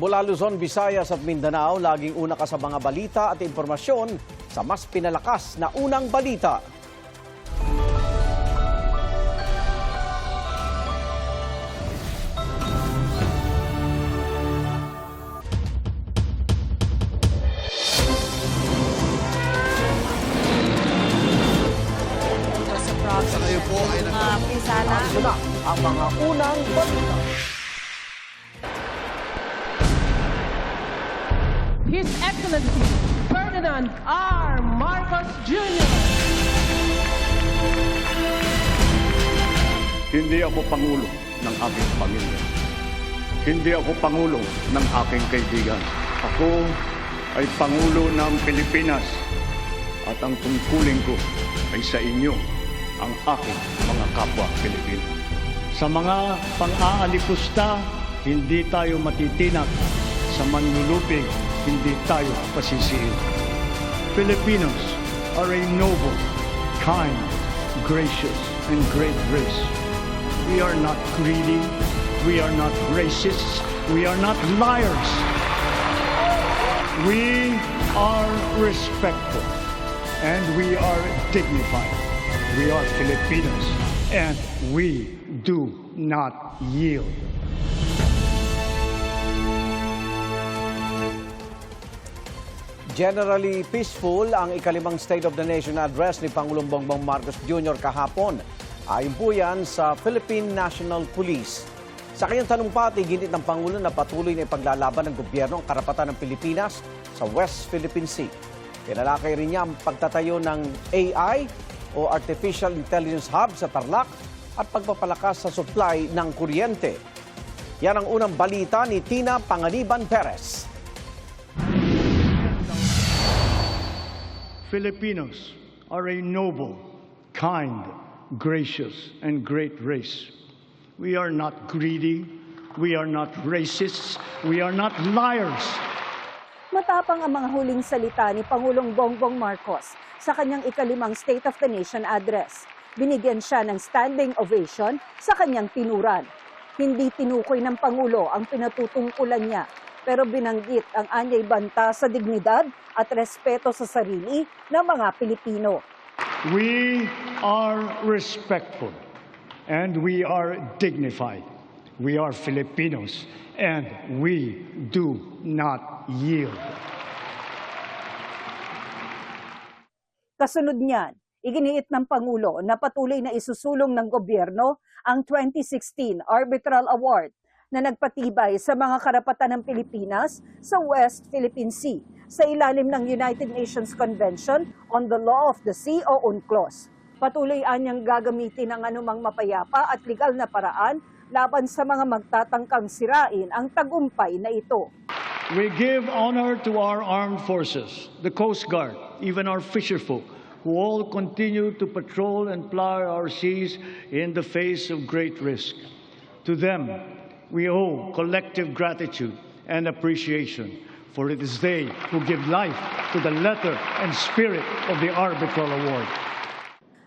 Mula Luzon, Visayas at Mindanao, laging una ka sa mga balita at impormasyon sa mas pinalakas na unang balita. Sa kayo po ay Pinsala. Ito na ang mga unang balita. His Excellency Ferdinand R. Marcos Jr. Hindi ako pangulo ng aking pamilya. Hindi ako pangulo ng aking kaibigan. Ako ay pangulo ng Pilipinas at ang tungkulin ko ay sa inyo, ang aking mga kapwa Pilipino. Sa mga pang-aalikusta, hindi tayo matitinak. Sa manlulupig, hindi tayo pasisiil. Filipinos are a noble, kind, gracious, and great race. We are not greedy. We are not racists. We are not liars. We are respectful and we are dignified. We are Filipinos and we do not yield. Generally peaceful ang ikalimang State of the Nation address ni Pangulong Bongbong Marcos Jr. kahapon. Ayon po yan sa Philippine National Police. Sa kanyang talumpati, ginit ng Pangulo na patuloy na ipaglalaban ng gobyerno ang karapatan ng Pilipinas sa West Philippine Sea. Tinalakay rin niya ang pagtatayo ng AI o Artificial Intelligence Hub sa Tarlac at pagpapalakas sa supply ng kuryente. Yan ang unang balita ni Tina Panganiban Perez. Filipinos are a noble, kind, gracious, and great race. We are not greedy. We are not racists. We are not liars. Matapang ang mga huling salita ni Pangulong Bongbong Marcos sa kanyang ikalimang State of the Nation address. Binigyan siya ng standing ovation sa kanyang tinuran. Hindi tinukoy ng Pangulo ang pinatutungkulan niya, pero binanggit ang anyay banta sa dignidad at respeto sa sarili ng mga Pilipino. We are respectful and we are dignified. We are Filipinos and we do not yield. Kasunod niyan, iginiit ng Pangulo na patuloy na isusulong ng gobyerno ang 2016 Arbitral Award na nagpatibay sa mga karapatan ng Pilipinas sa West Philippine Sea sa ilalim ng United Nations Convention on the Law of the Sea o UNCLOS. Patuloy anyang gagamitin ang anumang mapayapa at legal na paraan laban sa mga magtatangkang sirain ang tagumpay na ito. We give honor to our armed forces, the Coast Guard, even our fisherfolk, who all continue to patrol and plow our seas in the face of great risk. To them, we owe collective gratitude and appreciation, for it is they who give life to the letter and spirit of the Arbitral Award.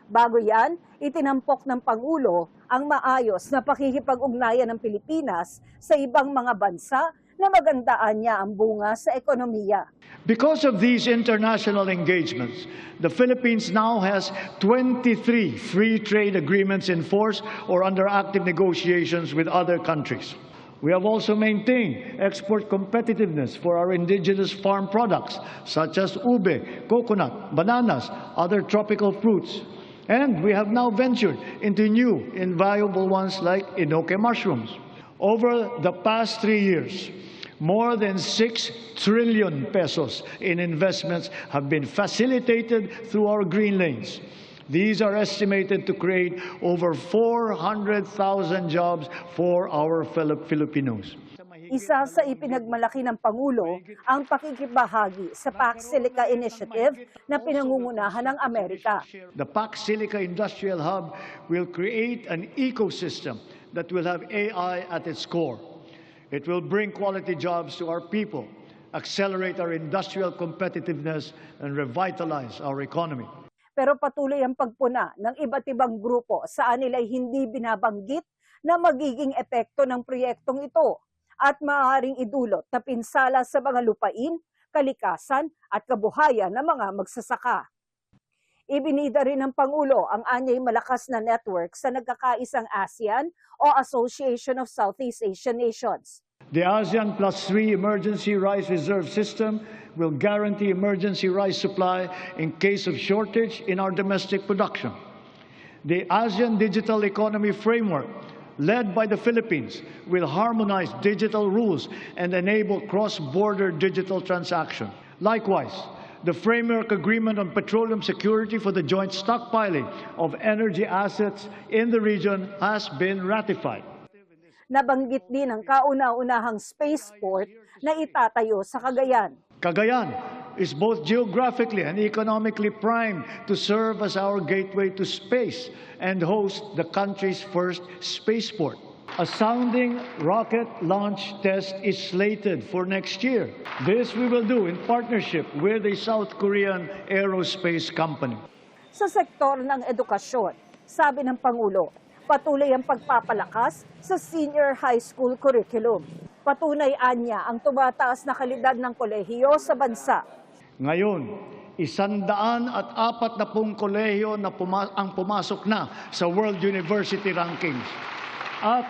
Bago yan, itinampok ng Pangulo ang maayos na pakikipag-ugnayan ng Pilipinas sa ibang mga bansa na magandaan niya ang bunga sa ekonomiya. Because of these international engagements, the Philippines now has 23 free trade agreements in force or under active negotiations with other countries. We have also maintained export competitiveness for our indigenous farm products, such as ube, coconut, bananas, other tropical fruits. And we have now ventured into new, invaluable ones like enoque mushrooms. Over the past 3 years, more than 6 trillion pesos in investments have been facilitated through our green lanes. These are estimated to create over 400,000 jobs for our Filipinos. Isa sa ipinagmalaki ng Pangulo ang pakikibahagi sa Pax Silica Initiative na pinangungunahan ng Amerika. The Pax Silica Industrial Hub will create an ecosystem that will have AI at its core. It will bring quality jobs to our people, accelerate our industrial competitiveness, and revitalize our economy. Pero patuloy ang pagpuna ng iba't ibang grupo saan nila'y hindi binabanggit na magiging epekto ng proyektong ito. at maaaring idulot na pinsala sa mga lupain, kalikasan at kabuhayan ng mga magsasaka. Ibinida rin ng Pangulo ang anyay malakas na network sa nagkakaisang ASEAN o Association of Southeast Asian Nations. The ASEAN +3 Emergency Rice Reserve System will guarantee emergency rice supply in case of shortage in our domestic production. The ASEAN Digital Economy Framework, led by the Philippines, will harmonize digital rules and enable cross-border digital transaction. Likewise, the Framework Agreement on Petroleum Security for the joint stockpiling of energy assets in the region has been ratified. Nabanggit din ang kauna-unahang spaceport na itatayo sa Cagayan. Cagayan is both geographically and economically primed to serve as our gateway to space and host the country's first spaceport. A sounding rocket launch test is slated for next year. This we will do in partnership with a South Korean aerospace company. Sa sektor ng edukasyon, sabi ng Pangulo, patuloy ang pagpapalakas sa senior high school curriculum. Patunay anya ang tumataas na kalidad ng kolehiyo sa bansa. Ngayon, 140 kolehiyo na ang pumasok na sa World University Rankings. At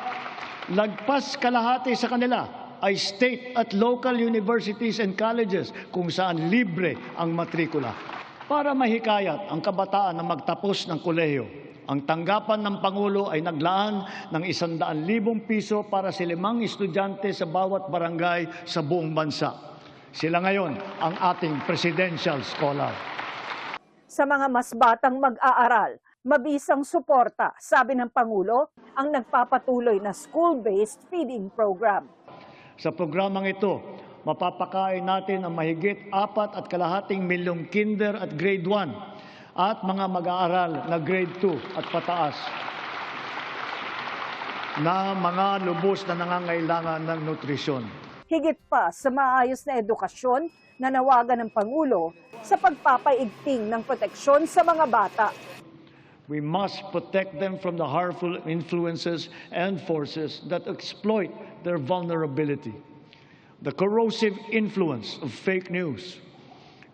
lagpas kalahati sa kanila ay state at local universities and colleges kung saan libre ang matrikula. Para mahikayat ang kabataan na magtapos ng kolehiyo, ang tanggapan ng Pangulo ay naglaan ng 100,000 piso para sa 5 estudyante sa bawat barangay sa buong bansa. Sila ngayon ang ating presidential scholar. Sa mga mas batang mag-aaral, mabisang suporta, sabi ng Pangulo, ang nagpapatuloy na school-based feeding program. Sa programang ito, mapapakain natin ang mahigit 4.5 milyong kinder at grade 1 at mga mag-aaral na grade 2 at pataas na mga lubos na nangangailangan ng nutrisyon. Higit pa sa maayos na edukasyon na nawagan ng Pangulo sa pagpapaigting ng proteksyon sa mga bata. We must protect them from the harmful influences and forces that exploit their vulnerability. The corrosive influence of fake news,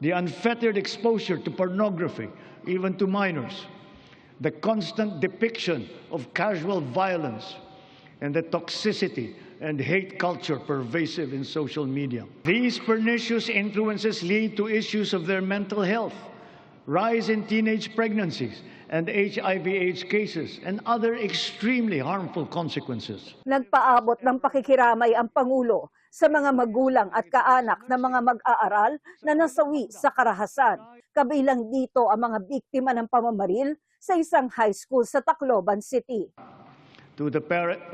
the unfettered exposure to pornography, even to minors, the constant depiction of casual violence, and the toxicity and hate culture pervasive in social media. These pernicious influences lead to issues of their mental health, rise in teenage pregnancies, and HIV/AIDS cases, and other extremely harmful consequences. Nagpaabot ng pakikiramay ang Pangulo sa mga magulang at kaanak ng mga mag-aaral na nasawi sa karahasan. Kabilang dito ang mga biktima ng pamamaril sa isang high school sa Tacloban City. To the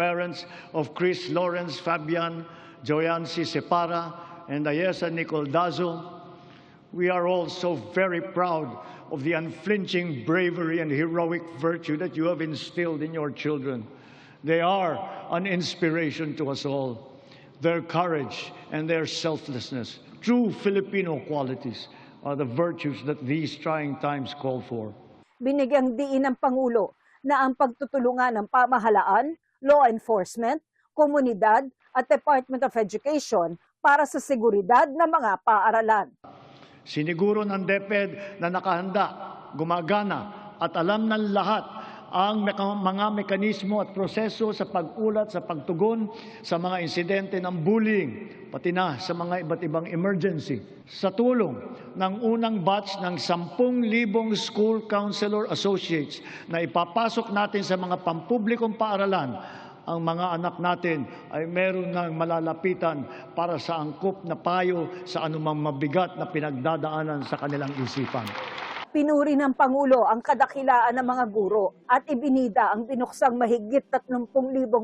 parents of Chris Lawrence Fabian, Joyancy Separa, and Ayesa Nicole Dazo, we are all so very proud of the unflinching bravery and heroic virtue that you have instilled in your children. They are an inspiration to us all. Their courage and their selflessness, true Filipino qualities, are the virtues that these trying times call for. Binigyang diin ng Pangulo na ang pagtutulungan ng pamahalaan, law enforcement, komunidad at Department of Education para sa seguridad ng mga paaralan. Siniguro ng DepEd na nakahanda, gumagana at alam ng lahat ang mga mekanismo at proseso sa pag-ulat, sa pagtugon sa mga insidente ng bullying, pati na sa mga iba't ibang emergency. Sa tulong ng unang batch ng 10,000 school counselor associates na ipapasok natin sa mga pampublikong paaralan, ang mga anak natin ay meron ng malalapitan para sa angkop na payo sa anumang mabigat na pinagdadaanan sa kanilang isipan. Pinuri ng Pangulo ang kadakilaan ng mga guro at ibinida ang binuksang mahigit 30,000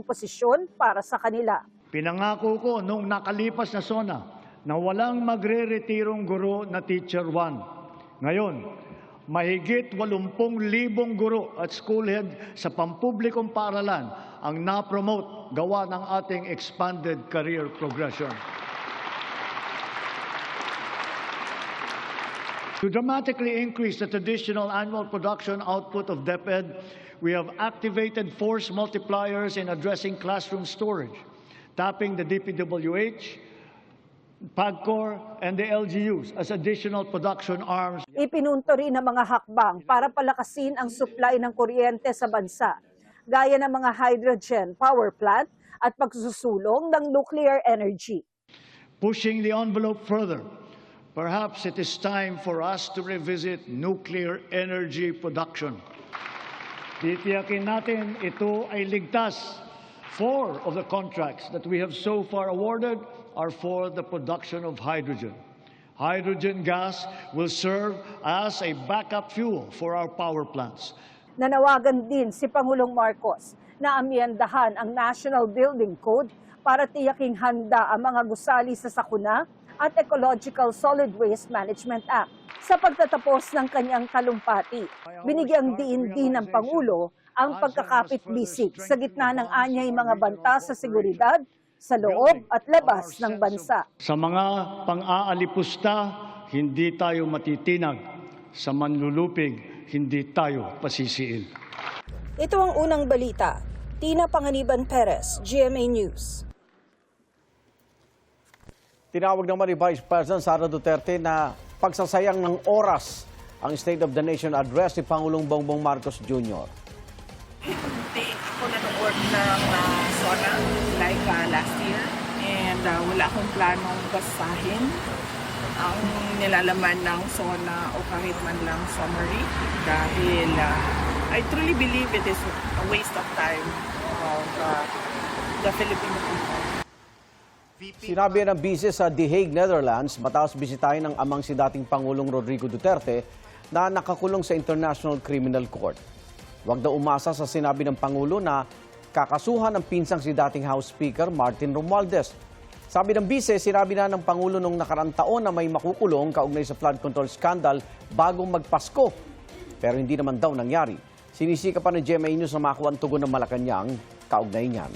posisyon para sa kanila. Pinangako ko noong nakalipas na SONA na walang magre-retirong guro na Teacher 1. Ngayon, mahigit 80,000 guro at schoolhead sa pampublikong paaralan ang na-promote gawa ng ating expanded career progression. To dramatically increase the traditional annual production output of DepEd, we have activated force multipliers in addressing classroom storage. tapping the DPWH, PAGCOR, and the LGUs as additional production arms. Ipinunto rin ang mga hakbang para palakasin ang supply ng kuryente sa bansa, gaya ng mga hydrogen power plant at pagsusulong ng nuclear energy. Pushing the envelope further, perhaps it is time for us to revisit nuclear energy production. Titiyakin natin ito ay ligtas. 4 of the contracts that we have so far awarded are for the production of hydrogen. Hydrogen gas will serve as a backup fuel for our power plants. Nanawagan din si Pangulong Marcos na amyendahan ang National Building Code para tiyaking handa ang mga gusali sa sakuna at Ecological Solid Waste Management Act. Sa pagtatapos ng kanyang talumpati, binigyang diin din ng Pangulo ang pagkakapit-bisik sa gitna ng anyay mga banta sa seguridad sa loob at labas ng bansa. Sa mga pang-aalipusta, hindi tayo matitinag. Sa manlulupig, hindi tayo pasisiil. Ito ang unang balita. Tina Panganiban Perez, GMA News. Tinawag naman ni Vice President Sara Duterte na pagsasayang ng oras ang State of the Nation address ni Pangulong Bongbong Marcos Jr. Hindi ako nanood ng SONA like last year and wala akong planong basahin ang nilalaman ng SONA o kahit man lang summary dahil I truly believe it is a waste of time of the Filipino people. Sinabi ng bise sa The Hague, Netherlands, matapos bisitahin ng amang si dating Pangulong Rodrigo Duterte na nakakulong sa International Criminal Court. Huwag daw umasa sa sinabi ng Pangulo na kakasuhan ng pinsang si dating House Speaker Martin Romualdez. Sabi ng bise, sinabi na ng Pangulo nung nakaraang taon na may makukulong kaugnay sa flood control scandal bago magpasko. Pero hindi naman daw nangyari. Sinisika pa ng GMA News na makuha ang tugon ng Malacanang kaugnay niyan.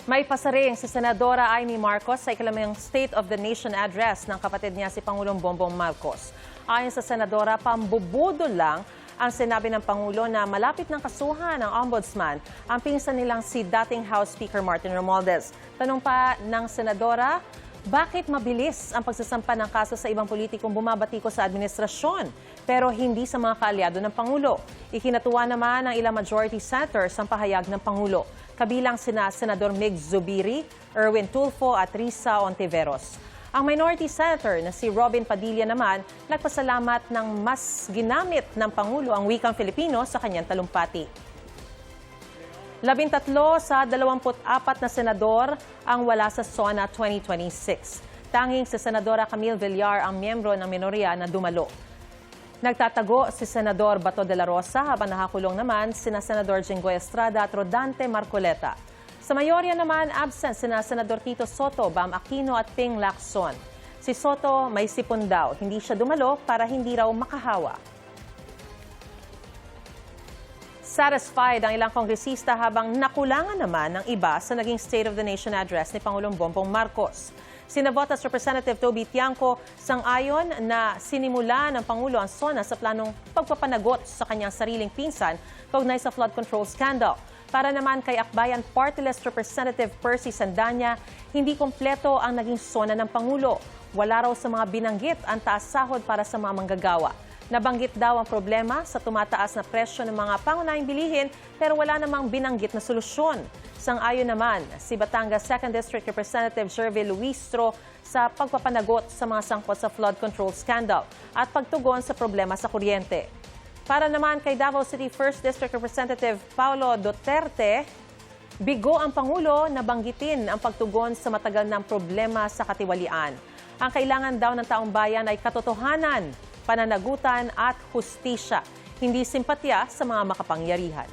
May pasaring si Senadora Amy Marcos sa ikalimang State of the Nation address ng kapatid niya si Pangulong Bongbong Marcos. Ayon sa Senadora, pambubudol lang ang sinabi ng Pangulo na malapit ng kasuhan ng Ombudsman ang pinsan nilang si dating House Speaker Martin Romualdez. Tanong pa ng Senadora, bakit mabilis ang pagsasampa ng kaso sa ibang politikong bumabatiko sa administrasyon pero hindi sa mga kaalyado ng Pangulo? Ikinatuwa naman ng ilang majority senators ang pahayag ng Pangulo, kabilang sina Senador Mig Zubiri, Erwin Tulfo at Risa Ontiveros. Ang minority senator na si Robin Padilla naman nagpasalamat ng mas ginamit ng Pangulo ang wikang Filipino sa kanyang talumpati. 13 sa 24 na senador ang wala sa SONA 2026. Tanging si Senadora Camille Villar ang miyembro ng minorya na dumalo. Nagtatago si Senador Bato de la Rosa habang nakakulong naman sina Senador Jinggoy Estrada at Rodante Marcoleta. Sa mayorya naman, absent sina Senador Tito Soto, Bam Aquino at Ping Lacson. Si Soto may sipon daw, hindi siya dumalo para hindi raw makahawa. Satisfied ang ilang kongresista habang nakulangan naman ng iba sa naging State of the Nation address ni Pangulong Bongbong Marcos. Sinabotas Representative Toby Tiangco sang-ayon na sinimula ng Pangulo ang SONA sa planong pagpapanagot sa kanyang sariling pinsan kaugnay sa flood control scandal. Para naman kay Akbayan Party List Representative Percy Sandanya, hindi kompleto ang naging SONA ng Pangulo. Wala raw sa mga binanggit ang taas sahod para sa mga manggagawa. Nabanggit daw ang problema sa tumataas na presyo ng mga pangunahing bilihin pero wala namang binanggit na solusyon. Sang-ayon naman si Batangas 2nd District Representative Jervy Luistro sa pagpapanagot sa mga sangkot sa flood control scandal at pagtugon sa problema sa kuryente. Para naman kay Davao City 1st District Representative Paulo Duterte, bigo ang Pangulo na banggitin ang pagtugon sa matagal ng problema sa katiwalian. Ang kailangan daw ng taong bayan ay katotohanan, pananagutan at hustisya, hindi simpatya sa mga makapangyarihan.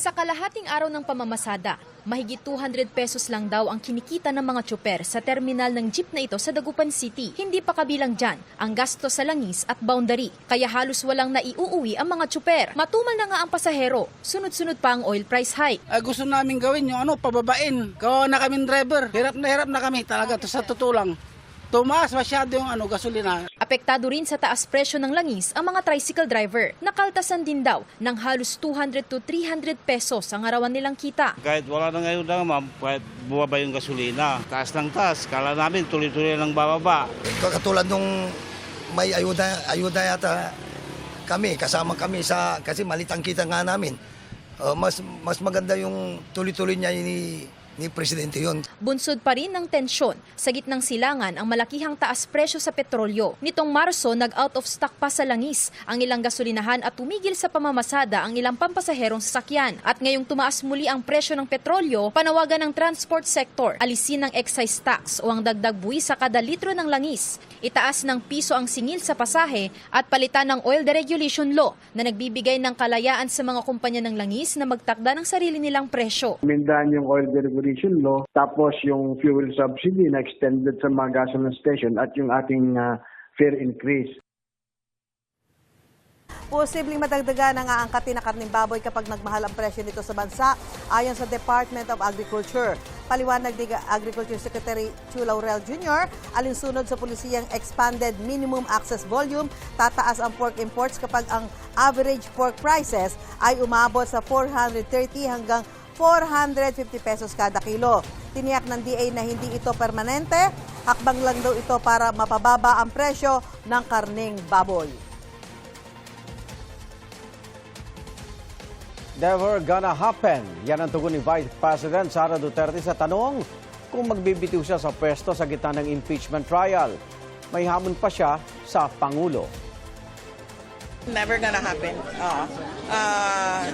Sa kalahating araw ng pamamasada, mahigit 200 pesos lang daw ang kinikita ng mga tsoper sa terminal ng jeep na ito sa Dagupan City. Hindi pa kabilang dyan ang gasto sa langis at boundary, kaya halos walang naiuuwi ang mga tsoper. Matumal na nga ang pasahero, sunod-sunod pa ang oil price hike. Gusto namin gawin yung pababain. Gawa na kaming driver. Hirap na kami talaga, sa totoo lang. Tumaas masyado yung gasolina. Apektado rin sa taas presyo ng langis ang mga tricycle driver. Nakaltasan din daw ng halos 200 to 300 pesos ang arawan nilang kita. Kahit wala na ngayon na ma'am, kahit bumaba yung gasolina. Taas ng taas. Kala namin tuloy-tuloy lang bababa. Katulad nung may ayuda yata kami, kasama kami kasi malitang kita nga namin. Mas maganda yung tuloy-tuloy niya ni Presidente yun. Bunsod pa rin ng tensyon sa gitnang silangan ang malakihang taas presyo sa petrolyo. Nitong Marso, nag-out of stock pa sa langis ang ilang gasolinahan at tumigil sa pamamasada ang ilang pampasaherong sasakyan. At ngayong tumaas muli ang presyo ng petrolyo, panawagan ng transport sector, alisin ng excise tax o ang dagdag buwis sa kada litro ng langis. Itaas ng piso ang singil sa pasahe at palitan ng oil deregulation law na nagbibigay ng kalayaan sa mga kumpanya ng langis na magtakda ng sarili nilang presyo. Mindahan yung oil deregulation law, tapos yung fuel subsidy na extended sa mga gasoline station at yung ating fare increase. Posibleng madagdagan ang aangkatin na karning baboy kapag nagmahal ang presyo nito sa bansa, ayon sa Department of Agriculture. Paliwanag ni Agriculture Secretary Chu Laurel Jr., alinsunod sa pulisiyang expanded minimum access volume, tataas ang pork imports kapag ang average pork prices ay umabot sa 430 hanggang 450 pesos kada kilo. Tiniyak ng DA na hindi ito permanente, hakbang lang daw ito para mapababa ang presyo ng karning baboy. Never gonna happen. Yan ang tugon ni Vice President Sara Duterte sa tanong kung magbibitiw siya sa pwesto sa gitna ng impeachment trial. May hamon pa siya sa Pangulo. Never gonna happen.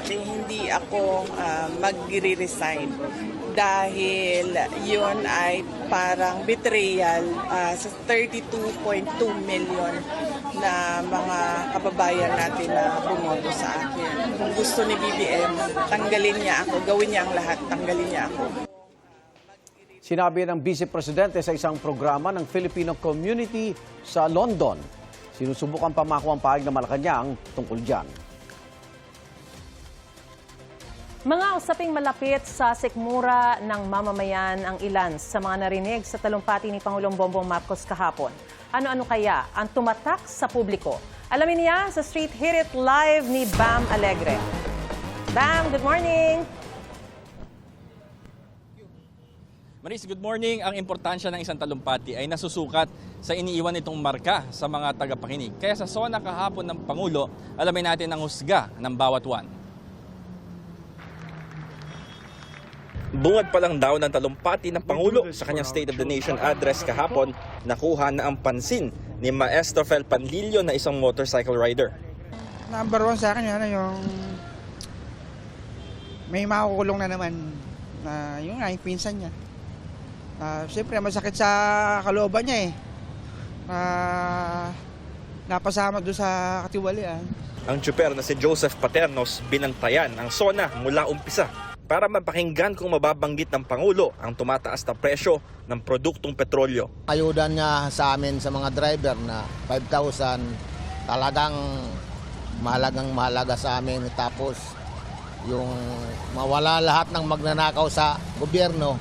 Hindi ako magre-resign dahil yun ay parang betrayal sa 32.2 million na mga kababayan natin na bumoto sa akin. Kung gusto ni BBM, tanggalin niya ako, gawin niya ang lahat, tanggalin niya ako. Sinabi ng Vice Presidente sa isang programa ng Filipino community sa London. Sinusubukan pa makuha ang pahayag ng Malacanang tungkol dyan. Mga usaping malapit sa sikmura ng mamamayan ang ilan sa mga narinig sa talumpati ni Pangulong Bongbong Marcos kahapon. Ano-ano kaya ang tumatak sa publiko? Alamin niya sa Street Hit It Live ni Bam Alegre. Bam, good morning! Maris, good morning. Ang importansya ng isang talumpati ay nasusukat sa iniiwan nitong marka sa mga tagapakinig. Kaya sa SONA kahapon ng Pangulo, alamin natin ang husga ng bawat one. Bungad pa lang daw ng talumpati ng Pangulo sa kanyang State of the Nation address kahapon, nakuha na ang pansin ni Maestro Fel Panlilio na isang motorcycle rider. Number one sa akin yung may makukulong na naman na yung pinsan niya. Siyempre masakit sa kalooban niya napasama doon sa katiwalian. Ang tsuper na si Joseph Paternos binantayan ang SONA mula umpisa para mapakinggan kung mababanggit ng Pangulo ang tumataas na presyo ng produktong petrolyo. Ayuda niya sa amin sa mga driver na 5,000 talagang mahalaga sa amin. Tapos yung mawala lahat ng magnanakaw sa gobyerno,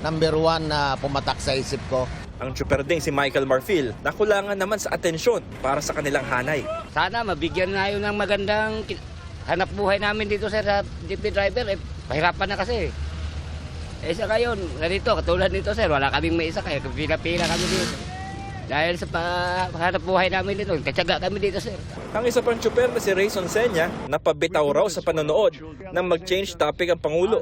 number one na pumatak sa isip ko. Ang tsuper ding si Michael Marfil nakulangan naman sa atensyon para sa kanilang hanay. Sana mabigyan na yun ng magandang hanap buhay namin dito sir sa jeepney driver. Pahirapan na kasi. Sa ngayon, ganito, katulad nito sir, wala kaming may isa kaya pila-pila kami dito. Dahil sa hanap buhay namin dito, katsaga kami dito sir. Ang isa pang tsuper na si Rayson Senya napabitaw raw sa panonood nang mag-change topic ang Pangulo.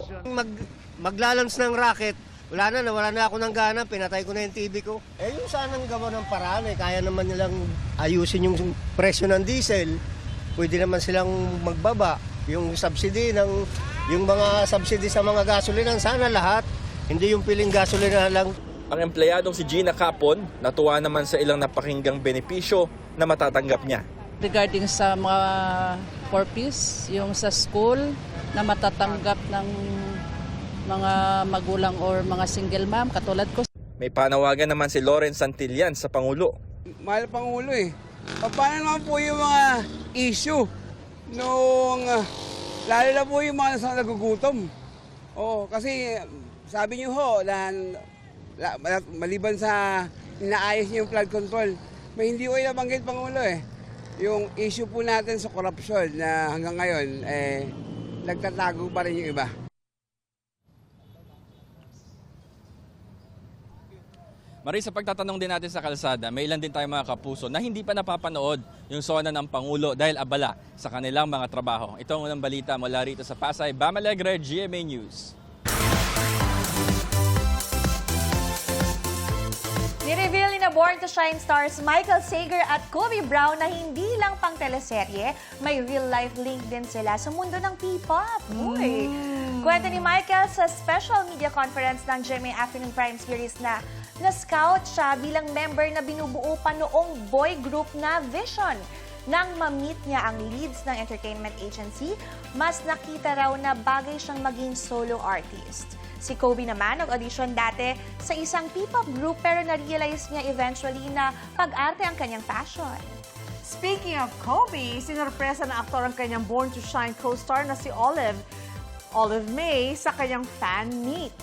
Maglalans ng racket, wala na ako ng gana, pinatay ko na yung TV ko. Yung sanang gawa ng paraan, kaya naman nilang ayusin yung presyo ng diesel. Pwede naman silang magbaba yung subsidy yung mga subsidy sa mga gasolina, sana lahat, hindi yung piling gasolina lang. Ang empleyadong si Gina Capon natuwa naman sa ilang napakinggang benepisyo na matatanggap niya. Regarding sa mga purpose, yung sa school na matatanggap ng mga magulang or mga single mom, katulad ko. May panawagan naman si Lawrence Santillan sa Pangulo. Mahal Pangulo Paano naman po yung mga issue nung lalo na po yung mga nasa nagugutom. Kasi sabi niyo maliban sa inaayos niya yung flood control. May hindi ko nabanggit, Pangulo yung issue po natin sa korupsyon na hanggang ngayon, nagtatago pa rin yung iba. Marie, sa pagtatanong din natin sa kalsada, may ilan din tayo mga kapuso na hindi pa napapanood yung SONA ng Pangulo dahil abala sa kanilang mga trabaho. Ito ang unang balita mula rito sa Pasay. Bam Alegre, GMA News. Nireveal ni na Born to Shine stars Michael Sager at Kobe Brown na hindi lang pang teleserye, may real-life link din sila sa mundo ng P-pop. Uy! Kwento ni Michael sa special media conference ng GMA Afternoon Prime Series na na-scout siya bilang member na binubuo pa noong boy group na Vision. Nang ma-meet niya ang leads ng entertainment agency, mas nakita raw na bagay siyang maging solo artist. Si Kobe naman nag-audition dati sa isang P-pop group pero na-realize niya eventually na pag-arte ang kanyang passion. Speaking of Kobe, sinurpresa ng aktor ang kanyang Born to Shine co-star na si Olive May sa kanyang fan meet.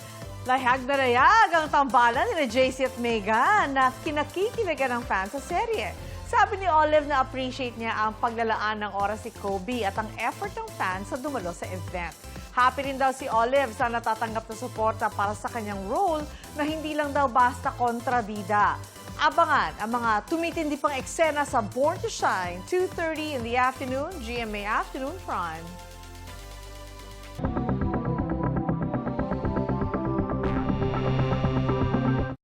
Lahag na layag ang tambalan ni JC at Megan na kinakikiligan ng fans sa serye. Sabi ni Olive na appreciate niya ang paglalaan ng oras si Kobe at ang effort ng fans sa dumalo sa event. Happy rin daw si Olive sa natatanggap na suporta para sa kanyang role na hindi lang daw basta kontrabida. Abangan ang mga tumitindi pang eksena sa Born to Shine, 2:30 in the afternoon, GMA Afternoon Prime.